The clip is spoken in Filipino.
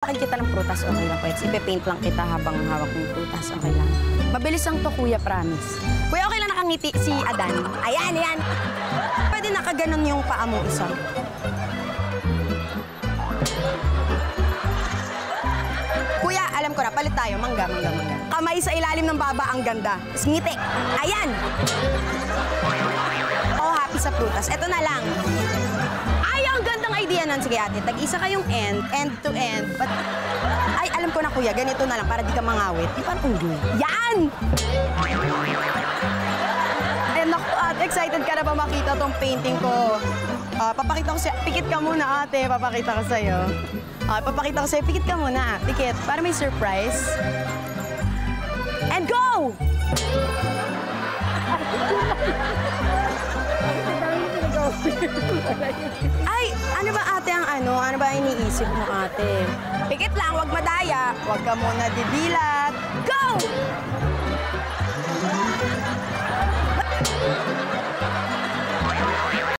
Akin kita ng prutas, okay lang, Pwets. Ipe-paint lang kita habang hawak mo yung prutas, okay lang. Mabilis lang to, kuya, promise. Kuya, okay lang nakangiti si Adan. Ayan, ayan. Pwede nakaganon yung paa mo isa. Kuya, alam ko na, palit tayo. Mangga. Kamay sa ilalim ng baba, ang ganda. Ngiti. Ayan. Oh, happy sa prutas. Eto na lang. Ay, ang gandang idea nun. Sige, ate, tag-isa kayong end to end. But, ay, alam ko na, kuya, ganito na lang para di ka mangawit. Di parang unggoy. Yan! Eh, naku, ate, excited ka na ba makita tong painting ko? Papakita ko sa'yo. Pikit ka muna, ate. Papakita ko sa'yo. Papakita ko sa'yo. Pikit ka muna. Pikit. Para may surprise. And go! Ay, ano ba ate ang ano? Ano ba iniisip mo ate? Pikit lang, wag madaya. Wag ka muna didilat. Go!